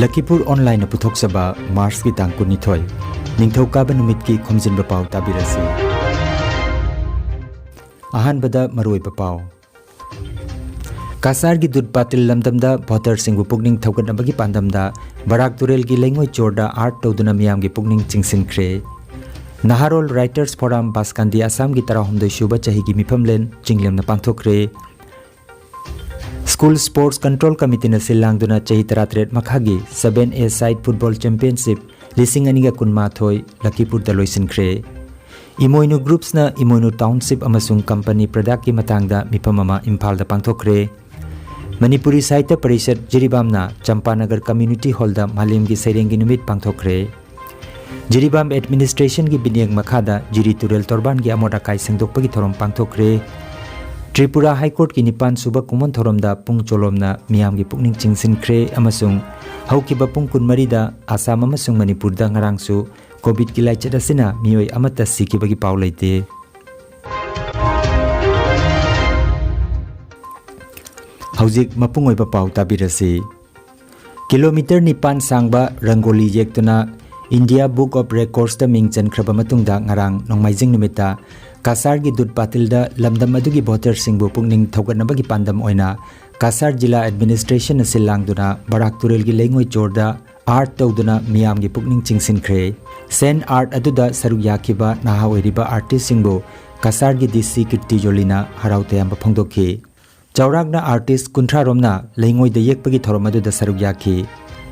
Lakhipuronline puthokchaba Mars ki tang 12 ningthokaba numit ki Khomjinba Pao tabirasi. Ahanbada maroiba Pao Kasar gi dud patil lamdamda voter singbu pugning thaugatnabagi pandamda Barak turel gi lengoi chorda art tawduna miyam gi pugning chingsinkhre. Naharol Writers Forum Baskandi Assam gi tarahumdoi shuba chahi gi mifamlen chinglemna pangthokre. School Sports Control Committee na silangduna chahi taratret makhagi 7A Side Football Championship lising aniga kunmathoi Lakhipur da loisinkhre. Imoinu Groups na Imoinu Township amasung company product ki matangda mipamama Imphal da pangthokre. Manipuri Sahitya Parishad Jiribam na Champanagar Community Hall da Malim gi Sairengi numit pangthokre. Jiribam Administration gi binyang makhada Jiri Turel Torban gi amoda kai sengdokpagi thorom pangthokre. Tripura High Court ki nipan suba kumon thoromda pung cholomna miyam gi pukning chingsinkhre amasung haukiba pung kunmari da Assam amasung Manipur da ngarangsu COVID ki laichada sina miyoi amata sikibagi pau leite. Haujik mapungoi ba pau tabirasi. Kilometer nipan sangba rangoli yektuna India Book of Records da mingchan khraba matungda ngarang nongmaijing numita Kasar gi dud patilda lamdam adugi voter singbu pungning thaugatnabagi pandam oina Kasar Jila Administration na silangduna Barak turel gi lengoi chorda art tawduna miyam gi pukning chingsinkhre. Sen art aduda saruk yakiba naha oiriba artist singbu Kasar gi DC Kirti Jolina harautayam phongdokhi. Chaurakna artist kunthra romna lengoi da yekpagi thorom aduda saruk yakhi.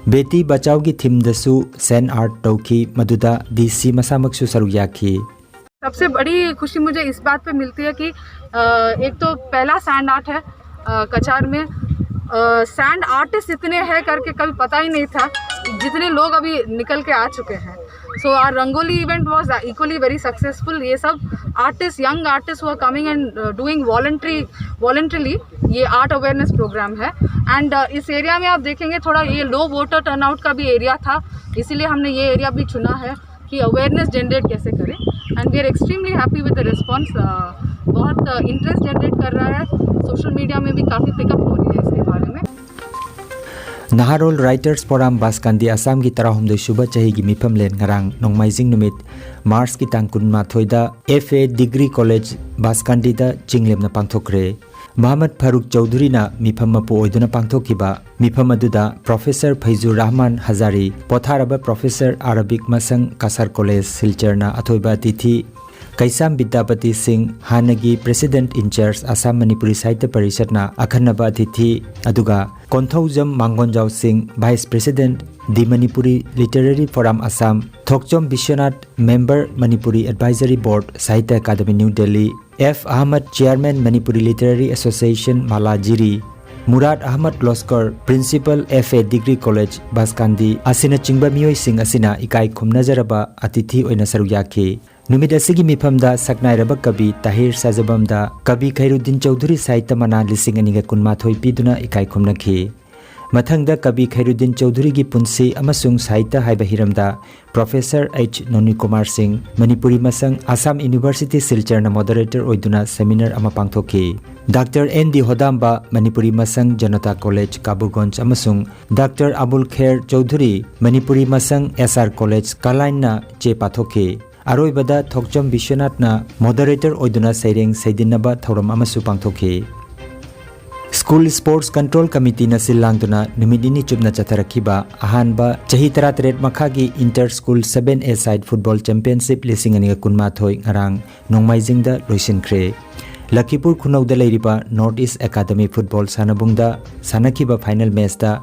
Beti bachao gi theme dasu sen art tawki maduda DC masamaksu saruk yakhi. सबसे बड़ी खुशी मुझे इस बात पे मिलती है कि एक तो पहला सैंड आर्ट है कछार में। सैंड आर्टिस्ट इतने हैं करके कभी पता ही नहीं था जितने लोग अभी निकल के आ चुके हैं. So our rangoli event was equally very successful. ये सब artist young artist who are coming and doing voluntarily ये आर्ट अवेयरनेस प्रोग्राम है. एंड इस एरिया में आप देखेंगे थोड़ा ये लो वोटर टर्नआउट का भी एरिया था, इसीलिए हमने ये एरिया भी चुना है कि अवेयरनेस जनरेट कैसे करें. And we are extremely happy with the response. बहुत इंटरेस्ट जनरेट कर रहा है. सोशल मीडिया में भी काफ़ी पिकअप हो रही है इसके बारे में. Naharol Writers Forum Baskandi Assam gi tarahumdoi shuba chahi gi mifamlen ngarang nongmaijing numit Mars ki tang 12 da FA Degree College Baskandi da chinglemna pangthokre. Muhammad Farooq Chowdhury na mifam mapu oiduna pangthokiba mifam aduda Professor Faizur Rahman Hazari potharaba Professor Arabic Masang Kasar College Silchar na athoiba tithi Kaisam Vidyapati Singh Hanagi President in Charge Assam Manipuri Sahitya Parishad na akhanaba tithi aduga Konthaujam Mangonjau Singh Vice President The Manipuri Literary Forum Assam Thokchom Bishwanath Member Manipuri Advisory Board Sahitya Academy New Delhi F. Ahmad Chairman Manipuri Literary Association Malajiri Murad Ahmad Loskar Principal FA Degree College Baskandi Asina Chingba Miyoi Singh Asina Ikai Khumnajaraba Atithi Oina Saruk Yakhi. Numit asigi mifamda saknairaba kabi Tahir Sajabamda Kabi Khairuddin Chowdhury Sahitya Mana lising aniga kunmathoi piduna ikai khumnakhi. Mathangda Kabi Khairuddin Chowdhury gi punsi amasung Sahitya haiba hiramda Professor H. Noni Kumar Singh Manipuri Masang Assam University Silchar na moderator oiduna seminar ama pangthokhi. Dr. N.D. Hodamba Manipuri Masang Janata College Kabugonj amasung Dr. Abul Khair Chowdhury Manipuri Masang SR College Kalain na che pathokhi. Aroibada Thokchom Bishwanath na moderator oiduna saireng saidinaba thorom amasu pangthokhi. School Sports Control Committee na silangduna numidini chupna chatharakiba ahanba chahi taratret makhagi Inter School 7A Side Football Championship lising aniga kunmathoi ngarang nongmaijing da loisinkhre. Lakhipur khunauda leiriba North East Academy Football sanabungda sanakiba final match da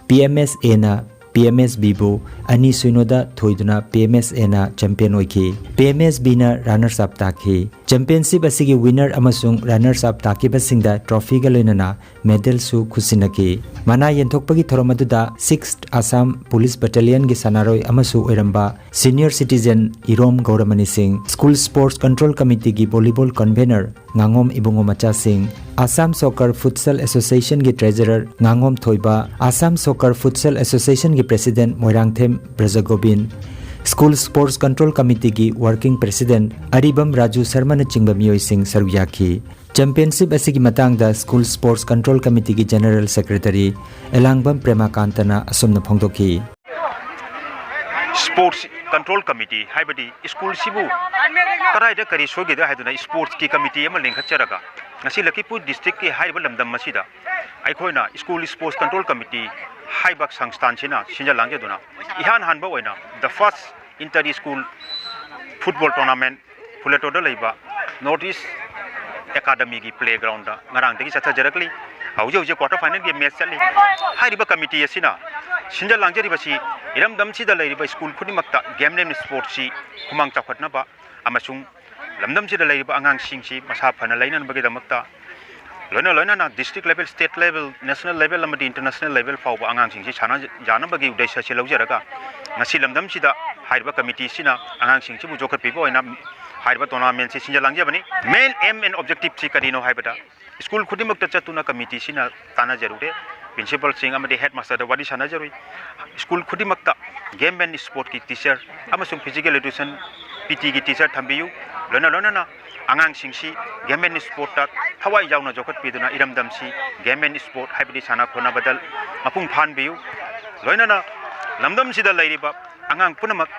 PMSA na PMSB bu ani suinoda thoiduna PMSA na champion oiki. PMSB na runners up takhi. Championship asigi winner amasung runners up takiba singda trophy ga loinana medal su khusinaki. Mana yenthokpagi thoromaduda 6th Assam Police Battalion gi sanaroi amasu oiramba senior citizen Irom Gauramani Singh School Sports Control Committee gi volleyball convener Ngangom Ibungo Macha Singh Assam Soccer Futsal Association gi treasurer Ngangom Thoiba Assam Soccer Futsal Association gi president Moirangthem Brajagobind school sports control committee की working president Aribam Raju Sharma ने चिंग मियोई सिंह सरुक याखी championship असिगी मतांगदा school sports control committee की general secretary Elangbam प्रेमाकांतना असुमना फोंदोखी स्पोर्ट्स कंट्रोल कमिटी हाइबडी स्कूल सिबु कराइदा करी सोगेदा हाइदुना स्पोर्ट्स की कमिटी अमा लेंखचरगा ngasi Lakhipuronline district ki haiba lamdam masida aikhoina school sports control committee haibak sangstan china sinja langge duna ihan hanba oina the first inter school football tournament Phuleto da leiba Northeast academy ki playground da ngarang dagi chatha jarakli hauji quarter final game match chali haiba committee asina sinja langje ribasi iramdam si da leiba school khunimakta game name sports si humang chakhatna ba amasung lamdam si da leiba angang singsi masa phana lainan bagi damakta loina na district level state level national level amadi international level fawba angang singsi chana jana bagi udaisa se laujaraga ngasi lamdam si da haiba committee sina angang singsi bu jokhat pibo oina haiba tournament si sinja langje bani main aim and objective si kadino haibada school khudimakta chatuna committee sina tana jarude principal sing amadi headmaster da wadi sana jarui school khudimakta game and sport ki teacher amasung physical education PT ki teacher thambiyu loina na angang singsi game and sport ta thawai jauna jokhat piduna iramdam si game and sport haibadi sana khona badal mapung phan biyu loina na lamdam si da lairiba angang punamak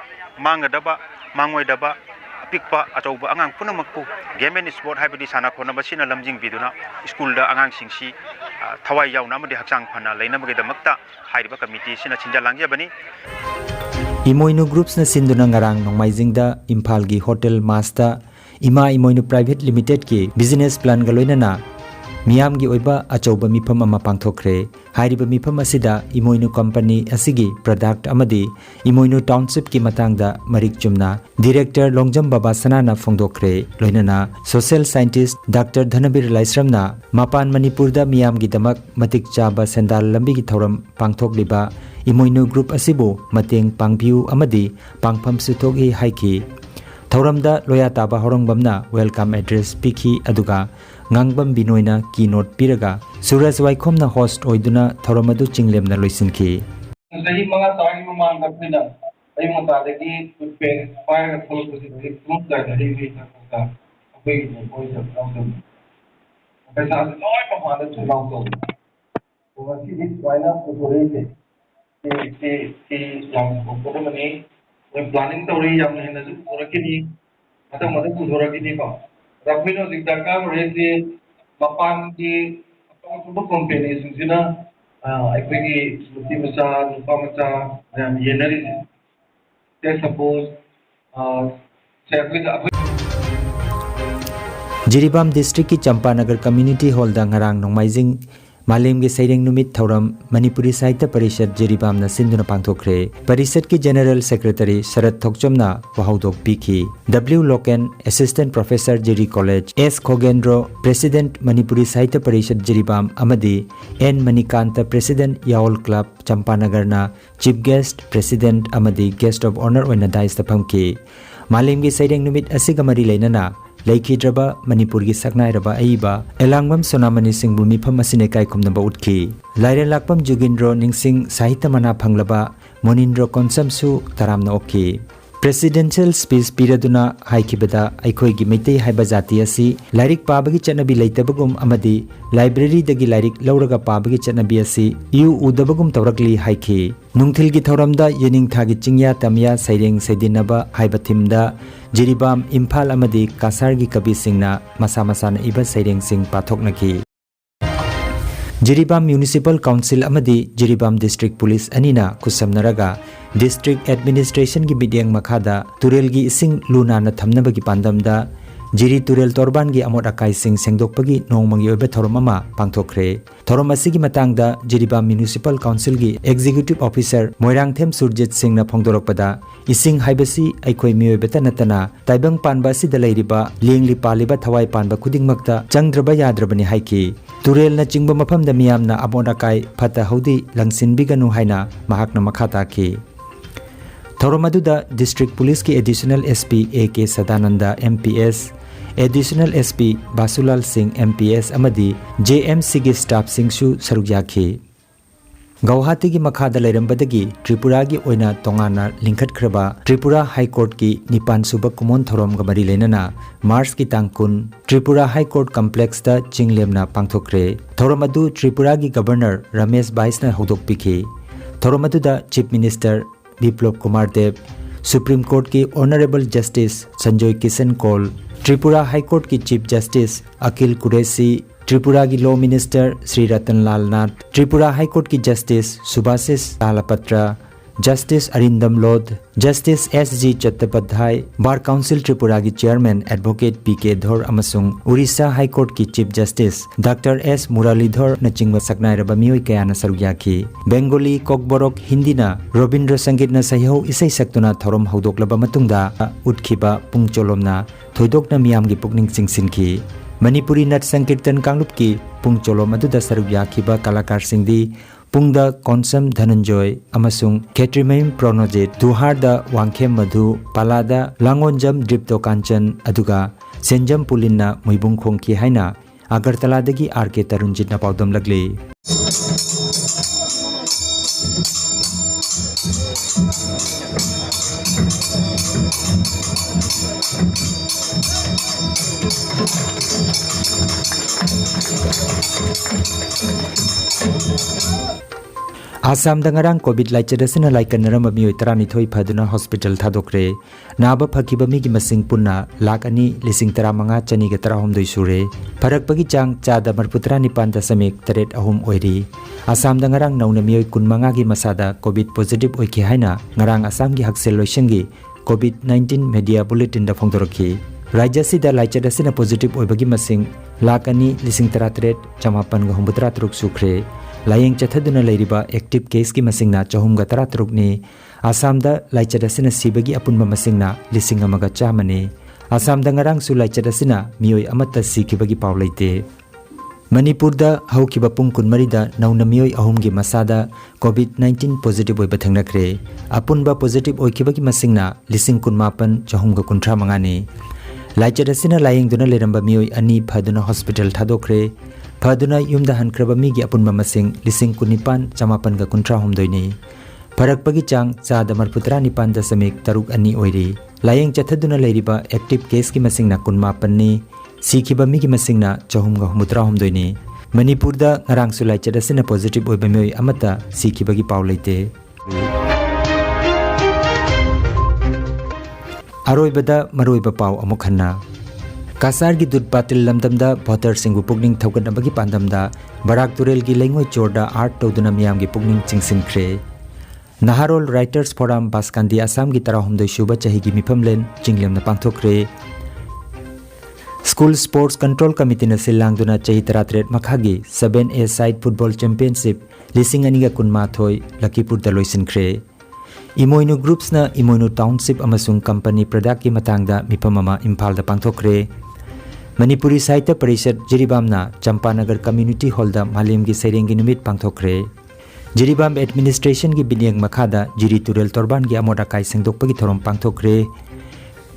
mangadaba mangoidaba pikpa atauba angang punamak pu game and sport haibadi sana khona basina lamjing biduna school da angang singsi thawai jauna amadi hakchang phana laina bagi damakta haiba committee sina chinja langya bani Imoinu groups न सिंधुना ngarang nongmaijingda Imphal की hotel मास्ता Ima Imoinu private limited की business plan गलोइना मियाम की ओइबा अचौबा मिफम अमा पांगथोखरे हाइरिबा मिफम असिदा इमोइनु कंपनी असिगी प्रोडक्ट अमदी इमोइनु टाउनशिप की मतंगदा मरिक चुमना डायरेक्टर लोंगजम बाबा सनाना फोंदोखरे लोइना सोशल साइंटिस्ट डॉक्टर धनबीर लाइस्रमना मापान मणिपुर दा मियाम की दमक मतिक चाबा सेंदाल लंबी की थौरम पांगथोकलिबा इमोइनु ग्रुप असिबो मतेंग पांगबिउ अमदी पांगफम सुथोगी हाइकी थौरमदा लोया ताबा हरंगबमना वेलकम एड्रेस पिखी अदुगा ngangbam binoina keynote piraga suraj waikhomna host oiduna thoramadu chinglemna loisinki sahi mga tagi mamang kapina ay mga tagi prepare fire full position group da dari wi ta apoi ni koi sa problem kaisa noi pa mala chulaw to to si this why na putore ke yang ko mani planning to ri yang na ju purakini mata purakini pa Rapino zigdaka rezi mapan ki apa company singina aipegi muti masa nupa masa yenari they suppose Jiribam district की Champanagar community hall दा ngarang nongmaijing मालेम के सैरेंग नुमित थौरम मणिपुरी साहित्य परिषद जिरीबाम न सिंधुना पांगथोखरे परिषद की general secretary Sharad थोकचमना वहाउदोक पीखी W Loken assistant professor Jiri college S Khogendro president Manipuri Sahitya Parishad Jiribam अमदी N Manikant president Yaol club चंपानगरना चीफ गेस्ट प्रेसिडेंट अमदी गेस्ट ऑफ ऑनर ओइना दाइस तफमकी मालेम की सैरेंग नुमित असिगा मरी लेनना Laikhidraba Manipur की saknairaba aiba elangmam sonamani singbul mifam asine kai khumnaba utki lairen lakpam jugindro ningsing sahitya mana phanglaba monindro konsamsu taramna okki presidential speech piraduna haikibada aikhoi gi meitei haiba jati asi lairik pabagi chanabi leitabagum amadi library dagi lairik lauraga pabagi chanabi asi yu udabagum tawrakli haiki nungthil gi thoramda yening thagi chingya tamya saireng saidinaba haiba thimda Jiribam Imphal amadi Kasar gi kabi singna masa masana iba saireng sing pathoknaki Jiribam Municipal Council amadi Jiribam District Police anina kusamnaraga District Administration gi bidyang makhada turel gi ising luna na thamnaba gi pandamda Jiri turel torban gi amot akai sing sengdokpagi nongmangi obe thoromama pangthokre thoromasi gi matangda Jiribam Municipal Council gi Executive Officer Moirangthem Surjit Singh na phongdorokpada ising haibasi aikhoi miyoy betanatana taibang panba si dalairiba lengli paliba thawai panba khudingmakta changdraba yadrabani haiki turel na chingba mafam da miyamna amot akai phata hodi langsinbiganu haina mahakna makhata ki thoromaduda District Police ki Additional SP AK Sadananda MPS Additional SP Basulal Singh MPS amadi JMC ki staff singsu saruk yakhi Guwahati gi makhada leirambadagi Tripura gi oina tongana lingkhatkraba Tripura High Court ki nipan suba kumon thorom ga mari lenana Mars ki tangkun Tripura High Court complex da chinglemna pangthokre thorom adu Tripura gi governor Ramesh Bais na hodok pikhi thorom adu da Chief Minister Biplop Kumar Dev Supreme Court ki Honorable Justice Sanjoy Kisan Kaul Tripura High Court ki Chief Justice Akil Qureshi Tripura की Law Minister Sri Ratan Lal Nath, Tripura High Court की Justice Subhasis Talapatra, Justice Arindam Lodh, Justice S.G. Chattopadhyay, Bar Council Tripura की Chairman Advocate P.K. Dhor amasung Orissa High Court की Chief Justice Dr. S. Muralidhar na chingba saknairaba miyoi kaya na sarugyaki. Bengali, Kokborok, Hindi na Robindra Sangeet na sahihaw isay saktuna thorom haudoklaba matungda utkhiba pungcholom na thoidok na miyam gi pukning singsinki. Manipuri Nat Sankirtan Kanglup ki pung cholom aduda saruk yakhiba kalakar singdi pungda Konsam Dhananjoy amasung Ketrimaim Pronojit Duharda Wangkhem Madhu Palada Langonjam Dripto Kanchan aduga Senjam Pulinna Muibung Khongki haina Agartala dagi RK Tarunjit na paudam lagli. Assam dangarang COVID laichadasina laikanaramba miyoi 12 phaduna hospital thadokre naba phakiba mi gi masing punna lakh ani lising 15 chani ga 13 sure pharakpagi chang chada marputra nipan dasamik 3 oiri Assam dangarang nauna miyoi 15 gi masada COVID positive oiki haina ngarang Assam gi haksel loisengi COVID-19 media bulletin da phongdorki Rajya da laichadasina positive oibagi masing lakh ani lising 13 chamapan ga 63 sukre Layeng chathaduna leiriba active case ki masingna 413 ni Assam da laichadasina sibagi apunba masingna lising amaga chamani Assam da ngarang su laichadasina miyoi amata sikibagi paw leite Manipur da haukiba pung kunmari da nauna miyoi ahum gi masada COVID-19 positive oi bathangrakre apunba positive oikibagi masingna lising kunmapan 413 ni Laichadasina layeng duna leramba miyoi ani phaduna hospital thadokre Phaduna yumda hankraba migi apunba masing lising 19 chamapan ga 13 ni Pharakpagi chang chada marputra nipan dasamik 3 oiri layeng chathaduna leiriba active case ki masing na 19 ni sikhiba migi masing na 463 ni Manipur da ngarang sulai chadasina positive oiba miyoi amata sikhibagi paw leite Aroibada maroiba paw amuk hanna Kasar gi dud patil lamdamda voter singbu pugning thauganabagi pandamda Barak Turel gi lengoi chorda art toduna miyam gi pugning chingsinkhre Naharol Writers Forum Baskandi Assam gi 13 shuba chahi gi mifamlen chinglemna pangthokre School Sports Control Committee na silangduna chahi 33 makhagi 7A Side Football Championship lising aniga kunma thoi Lakhipur da loisinkhre Imoinu Groups na Imoinu Township amasung company product ki matangda mipamama Imphal da pangthokre Manipuri Sahitya Parishad Jiribam na Champanagar Community Hall da Malim gi Serengi numit pangthokre Jiribam Administration gi binyang makhada Jiri Turel Torban gi amoda kai sengdokpagi thorom pangthokre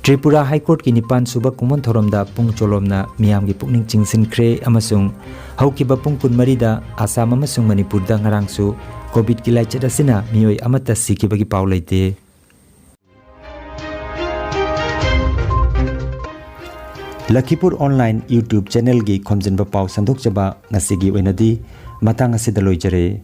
Tripura High Court ki nipan suba kumon thorom da pung cholom na miyam gi pukning chingsinkhre amasung haukiba pung kunmari da Assam amasung Manipur da ngarangsu COVID ki laichadasina miyoi amata sikibagi paw leite Lakhipuronline YouTube channel gi Khomjinba Pao sandok chaba ngasigi oinadi matang asida loijare